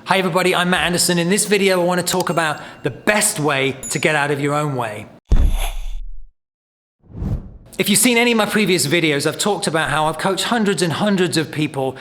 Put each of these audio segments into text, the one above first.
Hi everybody, I'm Matt Anderson. In this video, I want to talk about the best way to get out of your own way. If you've seen any of my previous videos, I've talked about how I've coached hundreds and hundreds of people,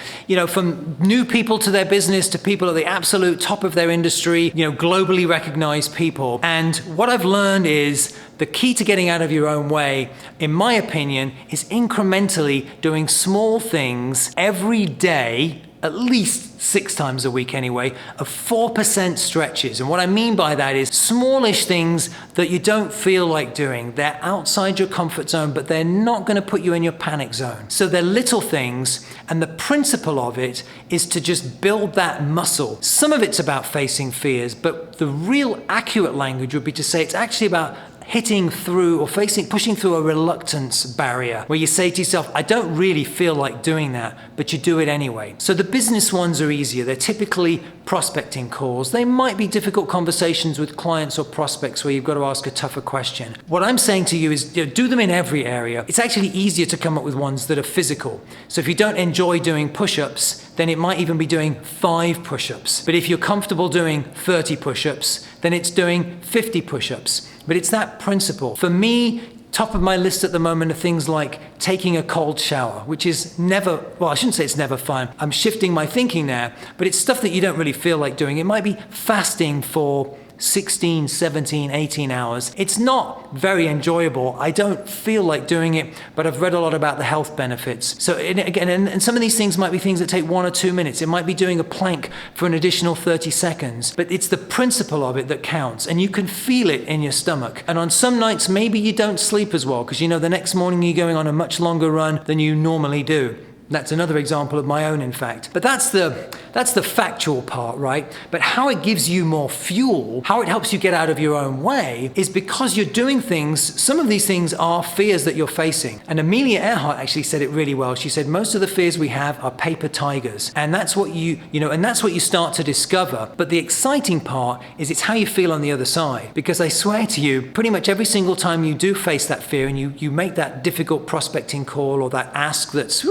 from new people to their business to people at the absolute top of their industry, globally recognized people. And what I've learned is the key to getting out of your own way, in my opinion, is incrementally doing small things every day, at least 6 times a week anyway, of 4% stretches. And what I mean by that is smallish things that you don't feel like doing. They're outside your comfort zone, but they're not going to put you in your panic zone. So they're little things, and the principle of it is to just build that muscle. Some of it's about facing fears, but the real accurate language would be to say it's actually about hitting through or pushing through a reluctance barrier where you say to yourself, I don't really feel like doing that, but you do it anyway. So the business ones are easier. They're typically prospecting calls. They might be difficult conversations with clients or prospects where you've got to ask a tougher question. What I'm saying to you is do them in every area. It's actually easier to come up with ones that are physical. So if you don't enjoy doing push-ups, then it might even be doing 5 push-ups. But if you're comfortable doing 30 push-ups, then it's doing 50 push-ups. But it's that principle. For me, top of my list at the moment are things like taking a cold shower, which is never, well, I shouldn't say it's never fun. I'm shifting my thinking there, but it's stuff that you don't really feel like doing. It might be fasting for 16, 17, 18 hours. It's not very enjoyable. I don't feel like doing it, but I've read a lot about the health benefits. So again, some of these things might be things that take 1 or 2 minutes. It might be doing a plank for an additional 30 seconds, but it's the principle of it that counts, and you can feel it in your stomach. And on some nights, maybe you don't sleep as well because the next morning you're going on a much longer run than you normally do. That's another example of my own, in fact. But that's the factual part, right? But how it gives you more fuel, how it helps you get out of your own way, is because you're doing things. Some of these things are fears that you're facing. And Amelia Earhart actually said it really well. She said, most of the fears we have are paper tigers. And that's what and that's what you start to discover. But the exciting part is it's how you feel on the other side. Because I swear to you, pretty much every single time you do face that fear and you make that difficult prospecting call or that ask that's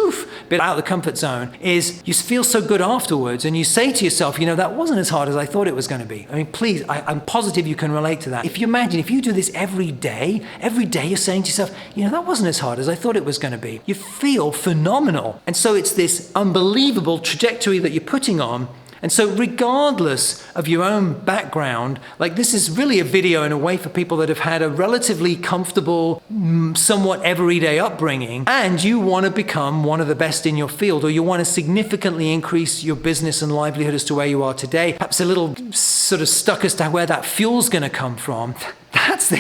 bit out of the comfort zone, is you feel so good afterwards and you say to yourself, that wasn't as hard as I thought it was going to be. I mean, please, I'm positive you can relate to that. If you imagine, if you do this every day you're saying to yourself, that wasn't as hard as I thought it was going to be. You feel phenomenal. And so it's this unbelievable trajectory that you're putting on. And so regardless of your own background, this is really a video in a way for people that have had a relatively comfortable, somewhat everyday upbringing, and you want to become one of the best in your field, or you want to significantly increase your business and livelihood as to where you are today, perhaps a little sort of stuck as to where that fuel's going to come from. That's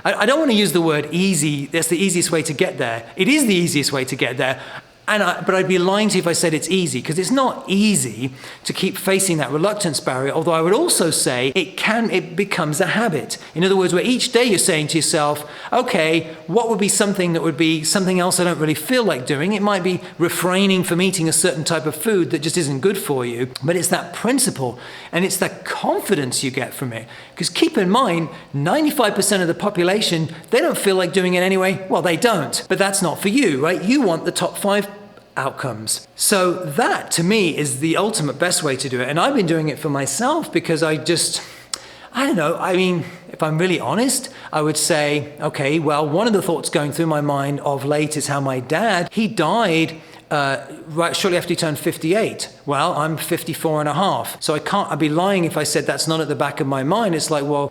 I don't want to use the word easy. That's the easiest way to get there. It is the easiest way to get there. But I'd be lying to you if I said it's easy, because it's not easy to keep facing that reluctance barrier. Although I would also say it becomes a habit. In other words, where each day you're saying to yourself, okay, what would be something that would be something else I don't really feel like doing? It might be refraining from eating a certain type of food that just isn't good for you. But it's that principle, and it's that confidence you get from it. Because keep in mind, 95% of the population, they don't feel like doing it anyway. Well, they don't. But that's not for you, right? You want the top 5 outcomes. So that, to me, is the ultimate best way to do it. And I've been doing it for myself because I don't know. I mean, if I'm really honest, I would say, okay, well, one of the thoughts going through my mind of late is how my dad, he died right shortly after he turned 58. Well, I'm 54 and a half. So I'd be lying if I said that's not at the back of my mind. It's like, well,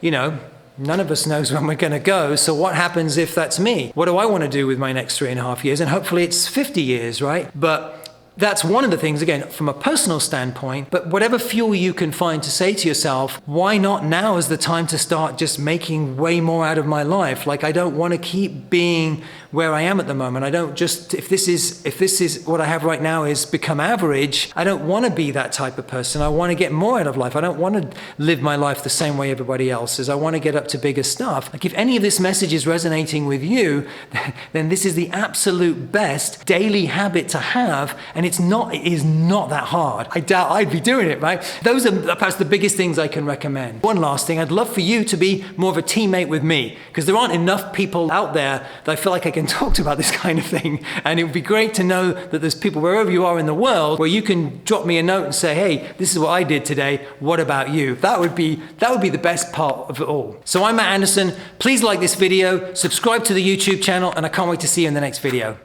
none of us knows when we're going to go. So what happens if that's me? What do I want to do with my next 3.5 years? And hopefully it's 50 years, right? But that's one of the things, again, from a personal standpoint, but whatever fuel you can find to say to yourself, why not now is the time to start just making way more out of my life? I don't want to keep being where I am at the moment. I don't just, if this is what I have right now is become average, I don't want to be that type of person. I want to get more out of life. I don't want to live my life the same way everybody else is. I want to get up to bigger stuff. If any of this message is resonating with you, then this is the absolute best daily habit to have. And it is not that hard. I doubt I'd be doing it, right? Those are perhaps the biggest things I can recommend. One last thing, I'd love for you to be more of a teammate with me, because there aren't enough people out there that I feel like I can even talked about this kind of thing. And it would be great to know that there's people wherever you are in the world where you can drop me a note and say, hey, this is what I did today. What about you? That would be the best part of it all. So I'm Matt Anderson. Please like this video, subscribe to the YouTube channel, and I can't wait to see you in the next video.